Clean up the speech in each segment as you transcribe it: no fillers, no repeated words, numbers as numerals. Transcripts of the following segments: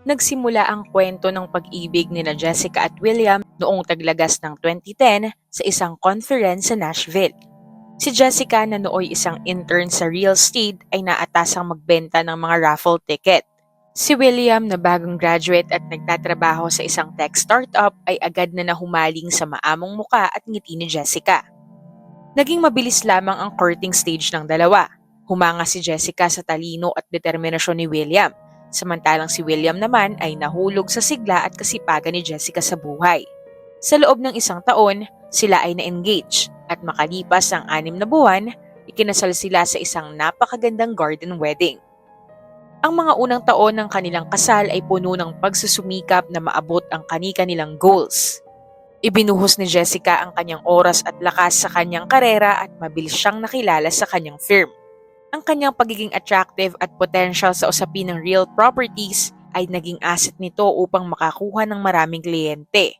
Nagsimula ang kwento ng pag-ibig nina Jessica at William noong taglagas ng 2010 sa isang conference sa Nashville. Si Jessica na nooy isang intern sa real estate ay naatasang magbenta ng mga raffle ticket. Si William na bagong graduate at nagtatrabaho sa isang tech startup ay agad na nahumaling sa maamong muka at ngiti ni Jessica. Naging mabilis lamang ang courting stage ng dalawa. Humanga si Jessica sa talino at determinasyon ni William, samantalang si William naman ay nahulog sa sigla at kasipagan ni Jessica sa buhay. Sa loob ng isang taon, sila ay na-engage at makalipas ang 6 na buwan, ikinasal sila sa isang napakagandang garden wedding. Ang mga unang taon ng kanilang kasal ay puno ng pagsusumikap na maabot ang kani-kanilang goals. Ibinuhos ni Jessica ang kanyang oras at lakas sa kanyang karera at mabilis siyang nakilala sa kanyang firm. Ang kanyang pagiging attractive at potential sa usapin ng real properties ay naging asset nito upang makakuha ng maraming kliyente.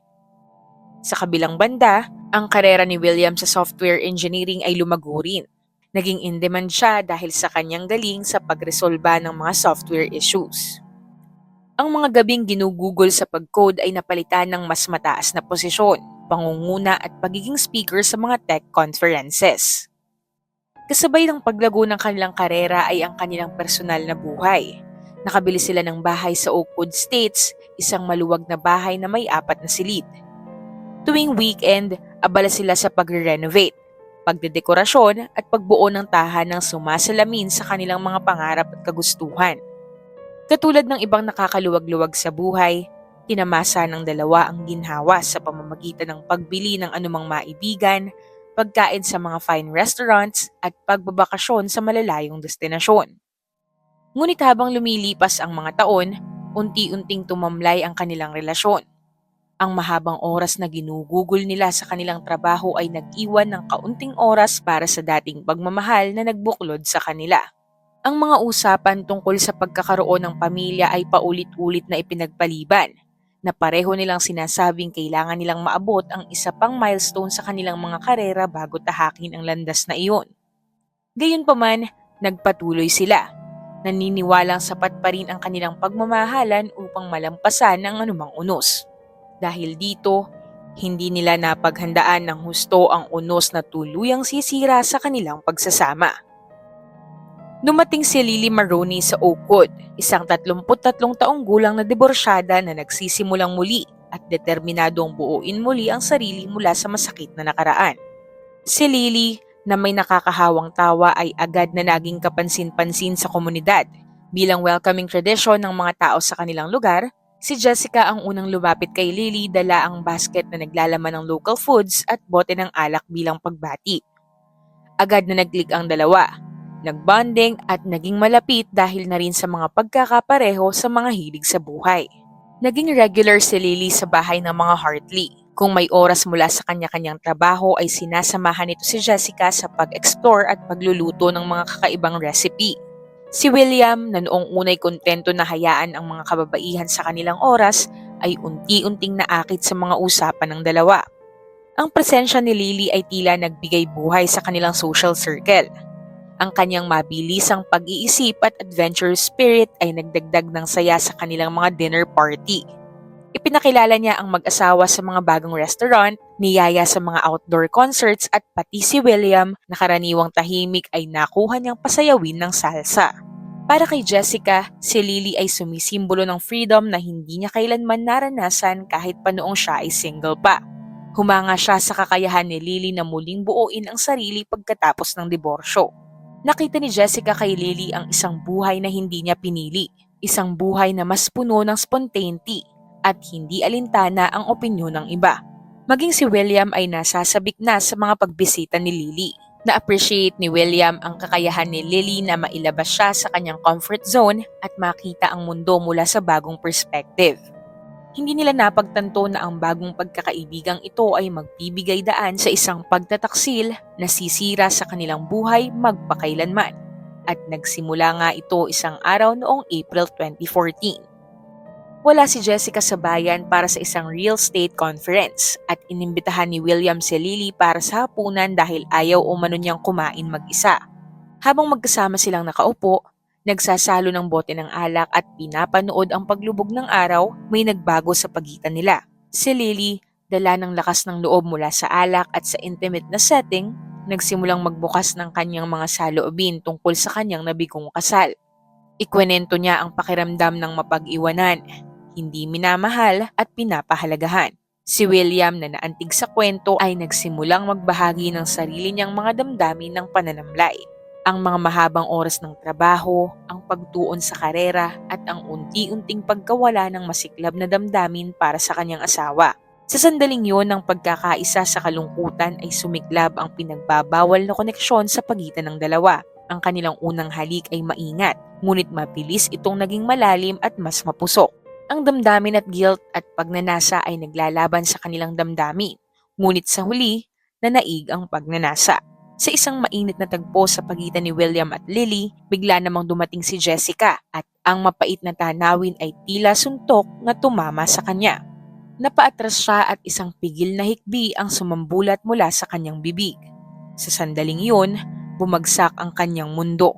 Sa kabilang banda, ang karera ni William sa software engineering ay lumago rin. Naging in-demand siya dahil sa kanyang galing sa pagresolba ng mga software issues. Ang mga gabing ginugugol sa pag-code ay napalitan ng mas mataas na posisyon, pangunguna at pagiging speaker sa mga tech conferences. Kasabay ng paglago ng kanilang karera ay ang kanilang personal na buhay. Nakabili sila ng bahay sa Oakwood Estates, isang maluwag na bahay na may 4 na silid. Tuwing weekend, abala sila sa pagre-renovate, pagdedekorasyon at pagbuo ng tahanang sumasalamin sa kanilang mga pangarap at kagustuhan. Katulad ng ibang nakakaluwag-luwag sa buhay, tinamasa ng dalawa ang ginhawa sa pamamagitan ng pagbili ng anumang maibigan, pagkain sa mga fine restaurants at pagbabakasyon sa malalayong destinasyon. Ngunit habang lumilipas ang mga taon, unti-unting tumamlay ang kanilang relasyon. Ang mahabang oras na ginugugol nila sa kanilang trabaho ay nag-iwan ng kaunting oras para sa dating pagmamahal na nagbuklod sa kanila. Ang mga usapan tungkol sa pagkakaroon ng pamilya ay paulit-ulit na ipinagpaliban, na pareho nilang sinasabing kailangan nilang maabot ang isa pang milestone sa kanilang mga karera bago tahakin ang landas na iyon. Gayunpaman, nagpatuloy sila. Naniniwalang sapat pa rin ang kanilang pagmamahalan upang malampasan ang anumang unos. Dahil dito, hindi nila napaghandaan ng husto ang unos na tuluyang sisira sa kanilang pagsasama. Dumating si Lily Maroney sa Oakwood, isang 33 taong gulang na diborsyada na nagsisimulang muli at determinadong buuin muli ang sarili mula sa masakit na nakaraan. Si Lily, na may nakakahawang tawa, ay agad na naging kapansin-pansin sa komunidad. Bilang welcoming tradition ng mga tao sa kanilang lugar, si Jessica ang unang lumapit kay Lily, dala ang basket na naglalaman ng local foods at bote ng alak bilang pagbati. Agad na nag-click ang dalawa, nagbonding at naging malapit dahil na rin sa mga pagkakapareho sa mga hilig sa buhay. Naging regular si Lily sa bahay ng mga Hartley. Kung may oras mula sa kanya-kanyang trabaho ay sinasamahan nito si Jessica sa pag-explore at pagluluto ng mga kakaibang recipe. Si William, na noong unay kontento na hayaan ang mga kababaihan sa kanilang oras, ay unti-unting naakit sa mga usapan ng dalawa. Ang presensya ni Lily ay tila nagbigay buhay sa kanilang social circle. Ang kanyang mabilisang pag-iisip at adventurous spirit ay nagdagdag ng saya sa kanilang mga dinner party. Ipinakilala niya ang mag-asawa sa mga bagong restaurant, niyaya sa mga outdoor concerts at pati si William na karaniwang tahimik ay nakuha niyang pasayawin ng salsa. Para kay Jessica, si Lily ay sumisimbolo ng freedom na hindi niya kailanman naranasan kahit pa noong siya ay single pa. Humanga siya sa kakayahan ni Lily na muling buuin ang sarili pagkatapos ng diborsyo. Nakita ni Jessica kay Lily ang isang buhay na hindi niya pinili, isang buhay na mas puno ng spontaneity at hindi alintana ang opinyon ng iba. Maging si William ay nasasabik na sa mga pagbisita ni Lily. Na-appreciate ni William ang kakayahan ni Lily na mailabas siya sa kanyang comfort zone at makita ang mundo mula sa bagong perspective. Hindi nila napagtanto na ang bagong pagkakaibigang ito ay magbibigay daan sa isang pagtataksil na sisira sa kanilang buhay magpakailanman. At nagsimula nga ito isang araw noong April 2014. Wala si Jessica sa bayan para sa isang real estate conference at inimbitahan ni William si Lily para sa hapunan dahil ayaw umano niyang kumain mag-isa. Habang magkasama silang nakaupo, Nagsasalo ng bote ng alak at pinapanood ang paglubog ng araw, may nagbago sa pagitan nila. Si Lily, dala ng lakas ng loob mula sa alak at sa intimate na setting, nagsimulang magbukas ng kanyang mga saloobin tungkol sa kanyang nabigong kasal. Ikwenento niya ang pakiramdam ng mapag-iwanan, hindi minamahal at pinapahalagahan. Si William na naantig sa kwento ay nagsimulang magbahagi ng sarili niyang mga damdamin ng pananamlay. Ang mga mahabang oras ng trabaho, ang pagtuon sa karera at ang unti-unting pagkawala ng masiklab na damdamin para sa kanyang asawa. Sa sandaling yun ng pagkakaisa sa kalungkutan ay sumiklab ang pinagbabawal na koneksyon sa pagitan ng dalawa. Ang kanilang unang halik ay maingat, ngunit mabilis itong naging malalim at mas mapusok. Ang damdamin at guilt at pagnanasa ay naglalaban sa kanilang damdamin, ngunit sa huli, nanaig ang pagnanasa. Sa isang mainit na tagpo sa pagitan ni William at Lily, bigla namang dumating si Jessica at ang mapait na tanawin ay tila suntok na tumama sa kanya. Napaatras siya at isang pigil na hikbi ang sumambulat mula sa kanyang bibig. Sa sandaling yun, bumagsak ang kanyang mundo.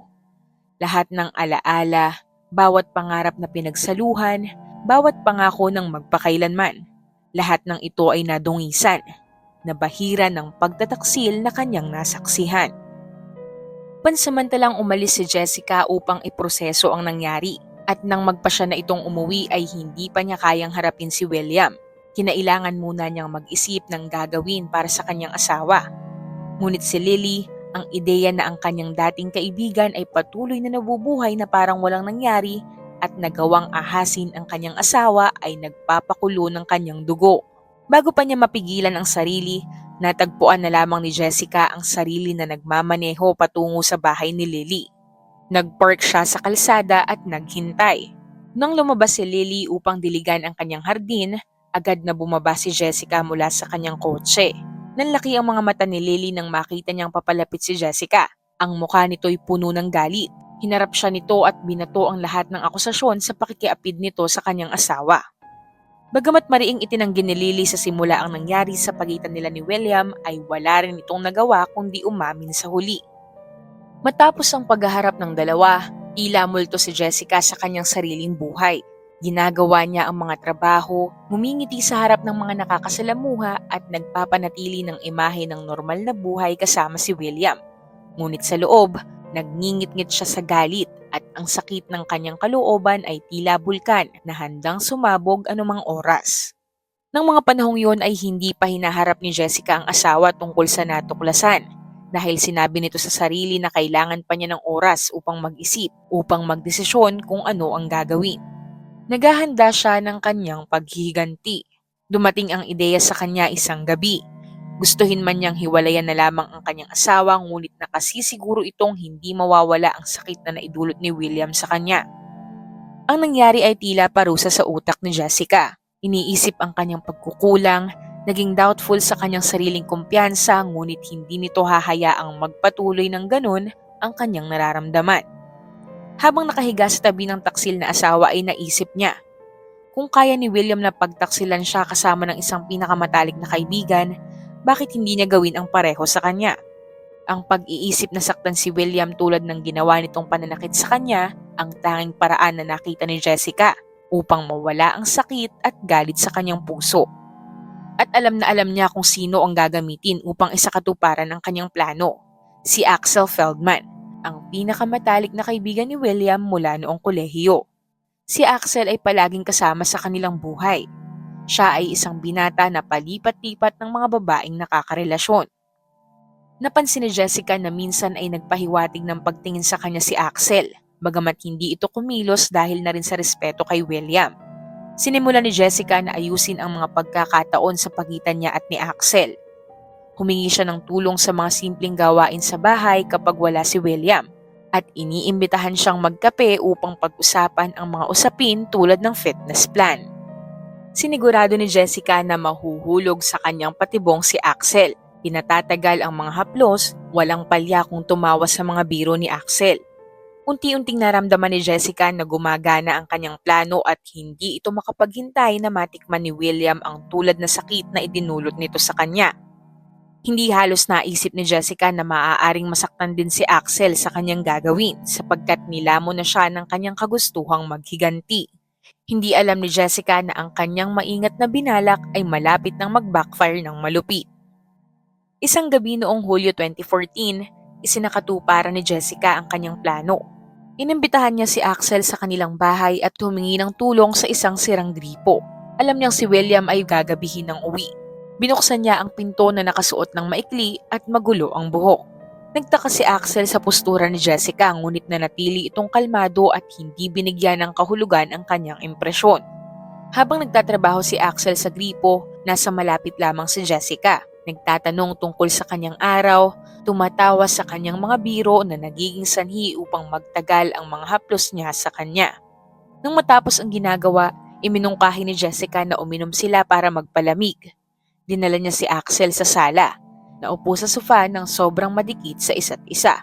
Lahat ng alaala, bawat pangarap na pinagsaluhan, bawat pangako ng magpakailanman, lahat ng ito ay nadungisan, nabahira ng pagtataksil na kanyang nasaksihan. Pansamantalang umalis si Jessica upang iproseso ang nangyari at nang magpa siya na itong umuwi ay hindi pa niya kayang harapin si William. Kinailangan muna niyang mag-isip ng gagawin para sa kanyang asawa. Ngunit si Lily, ang ideya na ang kanyang dating kaibigan ay patuloy na nabubuhay na parang walang nangyari at nagawang ahasin ang kanyang asawa ay nagpapakulo ng kanyang dugo. Bago pa niya mapigilan ang sarili, natagpuan na lamang ni Jessica ang sarili na nagmamaneho patungo sa bahay ni Lily. Nagpark siya sa kalsada at naghintay. Nang lumabas si Lily upang diligan ang kanyang hardin, agad na bumaba si Jessica mula sa kanyang kotse. Nanlaki ang mga mata ni Lily nang makita niyang papalapit si Jessica. Ang mukha nito'y puno ng galit. Hinarap siya nito at binato ang lahat ng akusasyon sa pakikiapid nito sa kanyang asawa. Bagamat mariing itinanggi ni Lily sa simula ang nangyari sa pagitan nila ni William, ay wala rin itong nagawa kundi umamin sa huli. Matapos ang paghaharap ng dalawa, tila multo si Jessica sa kanyang sariling buhay. Ginagawa niya ang mga trabaho, ngumingiti sa harap ng mga nakakasalamuha at nagpapanatili ng imahe ng normal na buhay kasama si William. Ngunit sa loob, nagngingit-ngit siya sa galit at ang sakit ng kanyang kalooban ay tila bulkan na handang sumabog anumang oras. Nang mga panahong yon ay hindi pa hinaharap ni Jessica ang asawa tungkol sa natuklasan dahil sinabi nito sa sarili na kailangan pa niya ng oras upang mag-isip, upang magdesisyon kung ano ang gagawin. Naghahanda siya ng kanyang paghihiganti. Dumating ang ideya sa kanya isang gabi. Gustuhin man niyang hiwalayan na lamang ang kanyang asawa ngunit nakasisiguro itong hindi mawawala ang sakit na naidulot ni William sa kanya. Ang nangyari ay tila parusa sa utak ni Jessica. Iniisip ang kanyang pagkukulang, naging doubtful sa kanyang sariling kumpiyansa ngunit hindi nito hahayaang magpatuloy ng ganun ang kanyang nararamdaman. Habang nakahiga sa tabi ng taksil na asawa ay naisip niya, kung kaya ni William na pagtaksilan siya kasama ng isang pinakamatalik na kaibigan, bakit hindi niya gawin ang pareho sa kanya? Ang pag-iisip na saktan si William tulad ng ginawa nitong pananakit sa kanya, ang tanging paraan na nakita ni Jessica upang mawala ang sakit at galit sa kanyang puso. At alam na alam niya kung sino ang gagamitin upang isakatuparan ang kanyang plano, si Axel Feldman, ang pinakamatalik na kaibigan ni William mula noong kolehiyo. Si Axel ay palaging kasama sa kanilang buhay. Siya ay isang binata na palipat-lipat ng mga babaeng nakakarelasyon. Napansin ni Jessica na minsan ay nagpahiwatig ng pagtingin sa kanya si Axel, bagamat hindi ito kumilos dahil na rin sa respeto kay William. Sinimulan ni Jessica na ayusin ang mga pagkakataon sa pagitan niya at ni Axel. Humingi siya ng tulong sa mga simpleng gawain sa bahay kapag wala si William at iniimbitahan siyang magkape upang pag-usapan ang mga usapin tulad ng fitness plan. Sinigurado ni Jessica na mahuhulog sa kanyang patibong si Axel. Pinatatagal ang mga haplos, walang palya kung tumawa sa mga biro ni Axel. Unti-unting naramdaman ni Jessica na gumagana ang kanyang plano at hindi ito makapaghintay na matikman ni William ang tulad na sakit na idinulot nito sa kanya. Hindi halos naisip ni Jessica na maaaring masaktan din si Axel sa kanyang gagawin sapagkat nilamon na siya ng kanyang kagustuhang maghiganti. Hindi alam ni Jessica na ang kanyang maingat na binalak ay malapit nang mag-backfire ng malupit. Isang gabi noong Hulyo 2014, isinakatuparan ni Jessica ang kanyang plano. Inimbitahan niya si Axel sa kanilang bahay at humingi ng tulong sa isang sirang gripo. Alam niyang si William ay gagabihin ng uwi. Binuksan niya ang pinto na nakasuot ng maikli at magulo ang buhok. Nagtaka si Axel sa postura ni Jessica ngunit nanatili itong kalmado at hindi binigyan ng kahulugan ang kanyang impresyon. Habang nagtatrabaho si Axel sa gripo, nasa malapit lamang si Jessica. Nagtatanong tungkol sa kanyang araw, tumatawa sa kanyang mga biro na nagiging sanhi upang magtagal ang mga haplos niya sa kanya. Nang matapos ang ginagawa, iminungkahi ni Jessica na uminom sila para magpalamig. Dinala niya si Axel sa sala. Naupo sa sofa ng sobrang madikit sa isa't isa.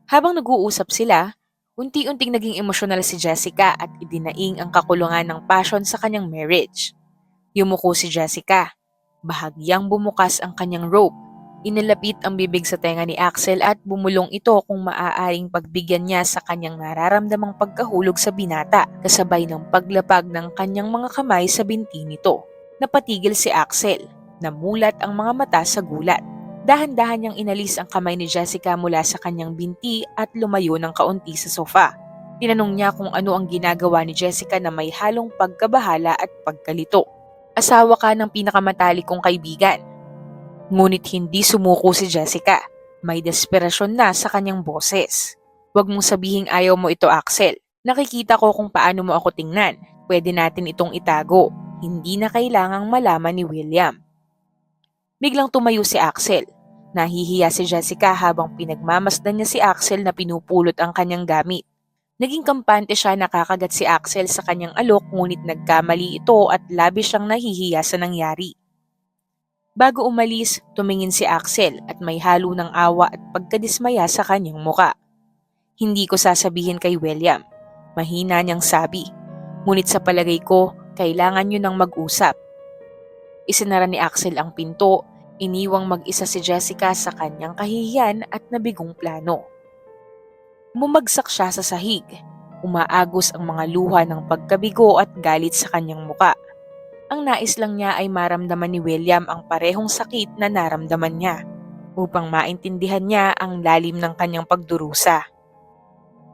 Habang nag-uusap sila, unti-unting naging emosyonal si Jessica at idinaing ang kakulungan ng passion sa kanyang marriage. Yumuko si Jessica. Bahagyang bumukas ang kanyang robe. Inilapit ang bibig sa tenga ni Axel at bumulong ito kung maaaring pagbigyan niya sa kanyang nararamdamang pagkahulog sa binata kasabay ng paglapag ng kanyang mga kamay sa binti nito. Napatigil si Axel. Namulat ang mga mata sa gulat. Dahan-dahan niyang inalis ang kamay ni Jessica mula sa kanyang binti at lumayo ng kaunti sa sofa. Tinanong niya kung ano ang ginagawa ni Jessica na may halong pagkabahala at pagkalito. Asawa ka ng pinakamatalik kong kaibigan. Ngunit hindi sumuko si Jessica. May desperasyon na sa kanyang boses. Huwag mong sabihing ayaw mo ito, Axel. Nakikita ko kung paano mo ako tingnan. Pwede natin itong itago. Hindi na kailangang malaman ni William. Biglang tumayo si Axel. Nahihiya si Jessica habang pinagmamasdan niya si Axel na pinupulot ang kanyang gamit. Naging kampante siya nakakagat si Axel sa kanyang alok ngunit nagkamali ito at labis siyang nahihiya sa nangyari. Bago umalis, tumingin si Axel at may halo ng awa at pagkadismaya sa kanyang muka. Hindi ko sasabihin kay William. Mahina niyang sabi. Ngunit sa palagay ko, kailangan niyo nang mag-usap. Isinara ni Axel ang pinto, iniwang mag-isa si Jessica sa kanyang kahihiyan at nabigong plano. Bumagsak siya sa sahig. Umaagos ang mga luha ng pagkabigo at galit sa kanyang muka. Ang nais lang niya ay maramdaman ni William ang parehong sakit na naramdaman niya upang maintindihan niya ang lalim ng kanyang pagdurusa.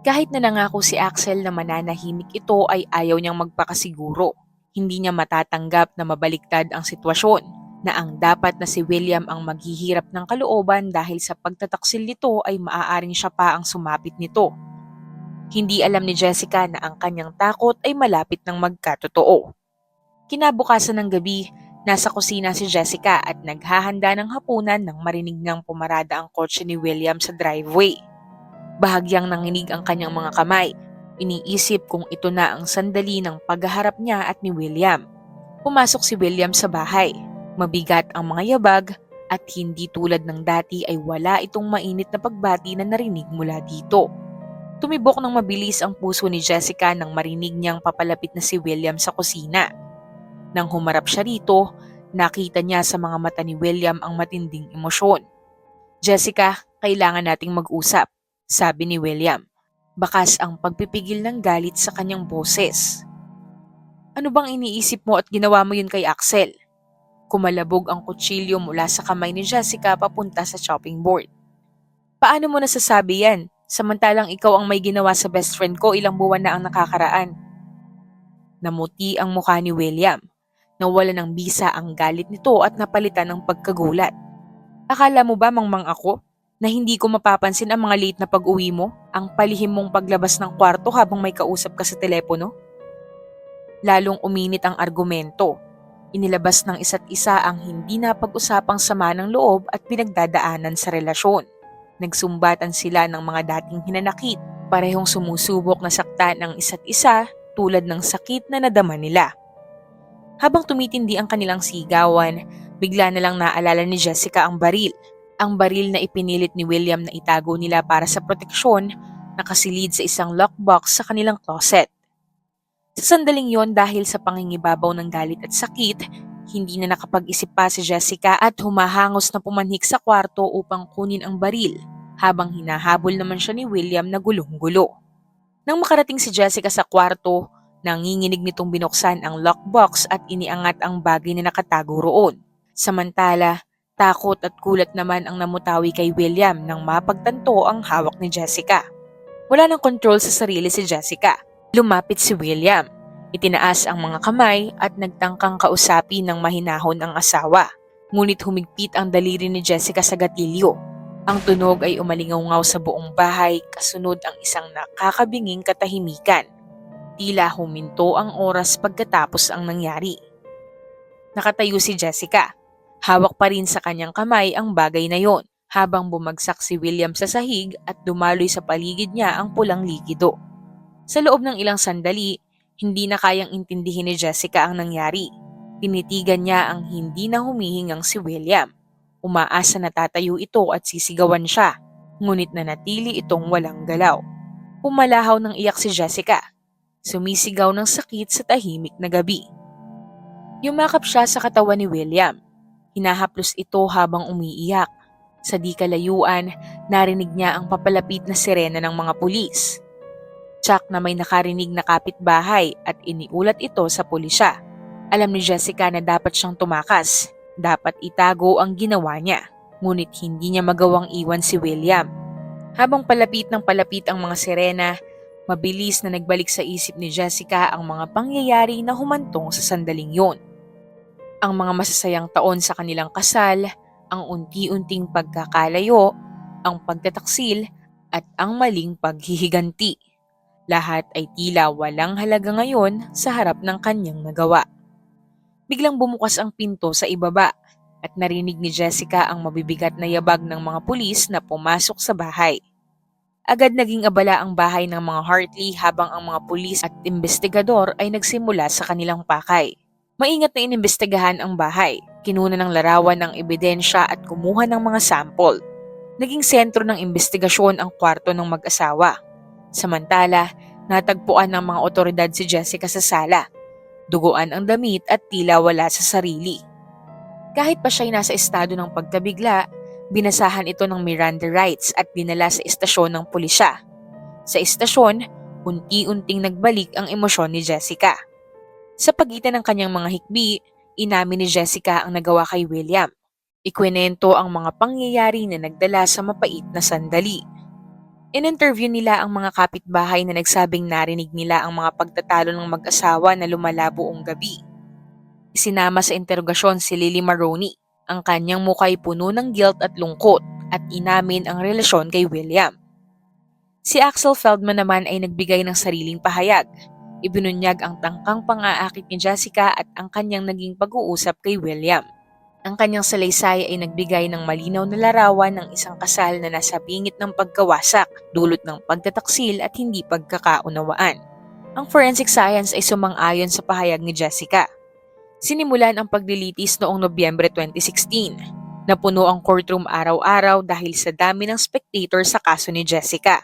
Kahit na nangako si Axel na mananahimik ito ay ayaw niyang magpakasiguro. Hindi niya matatanggap na mabaliktad ang sitwasyon na ang dapat na si William ang maghihirap ng kalooban dahil sa pagtataksil nito ay maaaring siya pa ang sumapit nito. Hindi alam ni Jessica na ang kanyang takot ay malapit ng magkatotoo. Kinabukasan ng gabi, nasa kusina si Jessica at naghahanda ng hapunan nang marinig niyang pumarada ang kotse ni William sa driveway. Bahagyang nanginig ang kanyang mga kamay. Iniisip kung ito na ang sandali ng paghaharap niya at ni William. Pumasok si William sa bahay. Mabigat ang mga yabag at hindi tulad ng dati ay wala itong mainit na pagbati na narinig mula dito. Tumibok ng mabilis ang puso ni Jessica nang marinig niyang papalapit na si William sa kusina. Nang humarap siya rito, nakita niya sa mga mata ni William ang matinding emosyon. Jessica, kailangan nating mag-usap, sabi ni William. Bakas ang pagpipigil ng galit sa kanyang boses. Ano bang iniisip mo at ginawa mo yun kay Axel? Kumalabog ang kutsilyo mula sa kamay ni Jessica papunta sa chopping board. Paano mo nasasabi yan? Samantalang ikaw ang may ginawa sa best friend ko ilang buwan na ang nakakaraan. Namuti ang mukha ni William. Nawala ng bisa ang galit nito at napalitan ng pagkagulat. Akala mo ba mangmang ako na hindi ko mapapansin ang mga late na pag-uwi mo? Ang palihim mong paglabas ng kwarto habang may kausap ka sa telepono? Lalong uminit ang argumento. Inilabas ng isa't isa ang hindi napag-usapang sama ng loob at pinagdadaanan sa relasyon. Nagsumbatan sila ng mga dating hinanakit, parehong sumusubok na saktan ang isa't isa tulad ng sakit na nadama nila. Habang tumitindi ang kanilang sigawan, bigla na lang naalala ni Jessica ang baril. Ang baril na ipinilit ni William na itago nila para sa proteksyon, nakasilid sa isang lockbox sa kanilang closet. Sa sandaling yon dahil sa pangingibabaw ng galit at sakit, Hindi na nakapag-isip pa si Jessica at humahangos na pumanhik sa kwarto upang kunin ang baril habang hinahabol naman siya ni William na gulong-gulo. Nang makarating si Jessica sa kwarto, nanginginig nitong binuksan ang lockbox at iniangat ang bagay na nakatago roon. Samantala, takot at kulat naman ang namutawi kay William nang mapagtanto ang hawak ni Jessica. Wala ng kontrol sa sarili si Jessica. Lumapit si William. Itinaas ang mga kamay at nagtangkang kausapin ng mahinahon ang asawa. Ngunit humigpit ang daliri ni Jessica sa gatilyo. Ang tunog ay umalingaw sa buong bahay kasunod ang isang nakakabinging katahimikan. Tila huminto ang oras pagkatapos ang nangyari. Nakatayo si Jessica. Hawak pa rin sa kanyang kamay ang bagay na yon habang bumagsak si William sa sahig at dumaloy sa paligid niya ang pulang likido. Sa loob ng ilang sandali, hindi na kayang intindihin ni Jessica ang nangyari. Tinitigan niya ang hindi na humihingang si William. Umaasa na tatayo ito at sisigawan siya, ngunit nanatili itong walang galaw. Pumalahaw ng iyak si Jessica. Sumisigaw ng sakit sa tahimik na gabi. Yumakap siya sa katawan ni William. Hinahaplos ito habang umiiyak. Sa di kalayuan, narinig niya ang papalapit na sirena ng mga pulis. Tsak na may nakarinig na kapitbahay at iniulat ito sa pulisya. Alam ni Jessica na dapat siyang tumakas. Dapat itago ang ginawa niya. Ngunit hindi niya magawang iwan si William. Habang palapit ng palapit ang mga sirena, mabilis na nagbalik sa isip ni Jessica ang mga pangyayari na humantong sa sandaling yon. Ang mga masasayang taon sa kanilang kasal, ang unti-unting pagkakalayo, ang pagtataksil, at ang maling paghihiganti. Lahat ay tila walang halaga ngayon sa harap ng kanyang nagawa. Biglang bumukas ang pinto sa ibaba at narinig ni Jessica ang mabibigat na yabag ng mga pulis na pumasok sa bahay. Agad naging abala ang bahay ng mga Hartley habang ang mga pulis at investigador ay nagsimula sa kanilang pakay. Maingat na inimbestigahan ang bahay, kinuna ng larawan ng ebidensya at kumuha ng mga sample. Naging sentro ng investigasyon ang kwarto ng mag-asawa. Samantala, natagpuan ng mga otoridad si Jessica sa sala. Duguan ang damit at tila wala sa sarili. Kahit pa siya'y nasa estado ng pagkabigla, binasahan ito ng Miranda rights at dinala sa istasyon ng pulisya. Sa istasyon, unti-unting nagbalik ang emosyon ni Jessica. Sa pagitan ng kanyang mga hikbi, inamin ni Jessica ang nagawa kay William. Ikwinento ang mga pangyayari na nagdala sa mapait na sandali. In-interview nila ang mga kapitbahay na nagsabing narinig nila ang mga pagtatalo ng mag-asawa na lumala buong gabi. Isinama sa interogasyon si Lily Maroney. Ang kanyang muka'y puno ng guilt at lungkot at inamin ang relasyon kay William. Si Axel Feldman naman ay nagbigay ng sariling pahayag. Ibinunyag ang tangkang pang-aakit ni Jessica at ang kanyang naging pag-uusap kay William. Ang kanyang salaysay ay nagbigay ng malinaw na larawan ng isang kasal na nasa bingit ng pagkawasak, dulot ng pagtataksil at hindi pagkakaunawaan. Ang forensic science ay sumang-ayon sa pahayag ni Jessica. Sinimulan ang paglilitis noong Nobyembre 2016. Napuno ang courtroom araw-araw dahil sa dami ng spectator sa kaso ni Jessica.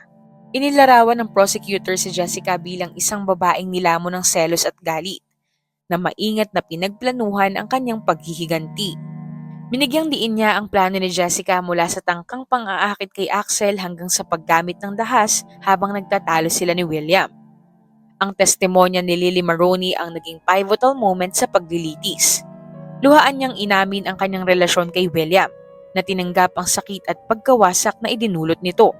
Inilarawan ng prosecutor si Jessica bilang isang babaeng nilamon ng selos at galit, na maingat na pinagplanuhan ang kanyang paghihiganti. Binigyang diin niya ang plano ni Jessica mula sa tangkang pang-aakit kay Axel hanggang sa paggamit ng dahas habang nagtatalo sila ni William. Ang testimonya ni Lily Maroney ang naging pivotal moment sa paglilitis. Luhaan niyang inamin ang kanyang relasyon kay William, na tinanggap ang sakit at pagkawasak na idinulot nito.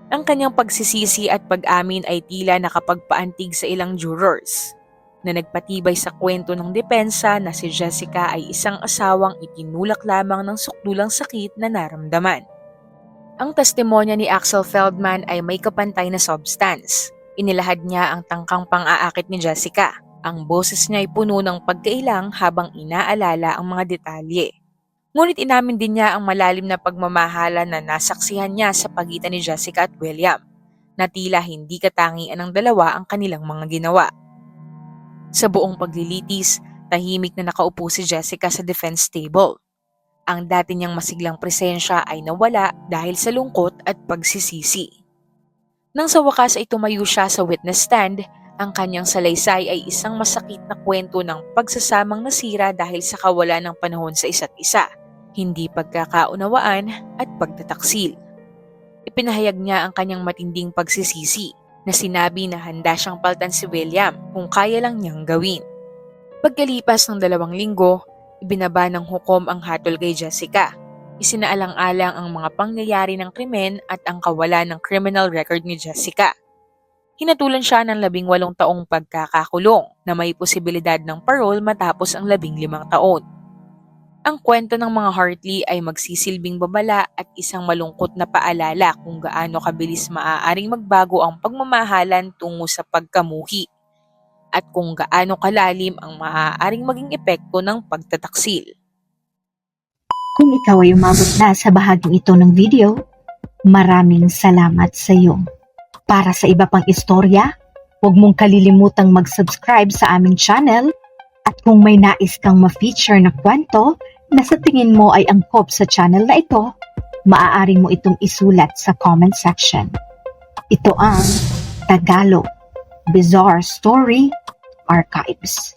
Ang kanyang pagsisisi at pag-amin ay tila nakapagpaantig sa ilang jurors, na nagpatibay sa kwento ng depensa na si Jessica ay isang asawang itinulak lamang ng sukdulang sakit na naramdaman. Ang testimonya ni Axel Feldman ay may kapantay na substance. Inilahad niya ang tangkang pang-aakit ni Jessica. Ang boses niya ay puno ng pagkailang habang inaalala ang mga detalye. Ngunit inamin din niya ang malalim na pagmamahala na nasaksihan niya sa pagitan ni Jessica at William, na tila hindi katangian ng dalawa ang kanilang mga ginawa. Sa buong paglilitis, tahimik na nakaupo si Jessica sa defense table. Ang dati niyang masiglang presensya ay nawala dahil sa lungkot at pagsisisi. Nang sa wakas ay tumayo siya sa witness stand, Ang kanyang salaysay ay isang masakit na kwento ng pagsasamang nasira dahil sa kawalan ng panahon sa isa't isa, hindi pagkakaunawaan at pagtataksil. Ipinahayag niya ang kanyang matinding pagsisisi na sinabi na handa siyang paltan si William kung kaya lang niyang gawin. Pagkalipas ng 2 linggo, ibinaba ng hukom ang hatol kay Jessica. Isinaalang-alang ang mga pangyayari ng krimen at ang kawalan ng criminal record ni Jessica. Hinatulan siya ng 18 taong pagkakakulong na may posibilidad ng parole matapos ang 15 taon. Ang kwento ng mga Hartley ay magsisilbing babala at isang malungkot na paalala kung gaano kabilis maaaring magbago ang pagmamahalan tungo sa pagkamuhi at kung gaano kalalim ang maaaring maging epekto ng pagtataksil. Kung ikaw ay umabot na sa bahaging ito ng video, maraming salamat sa iyo. Para sa iba pang istorya, huwag mong kalilimutang mag-subscribe sa aming channel at kung may nais kang ma-feature na kwento na sa tingin mo ay angkop sa channel na ito, maaari mo itong isulat sa comment section. Ito ang Tagalog Bizarre Story Archives.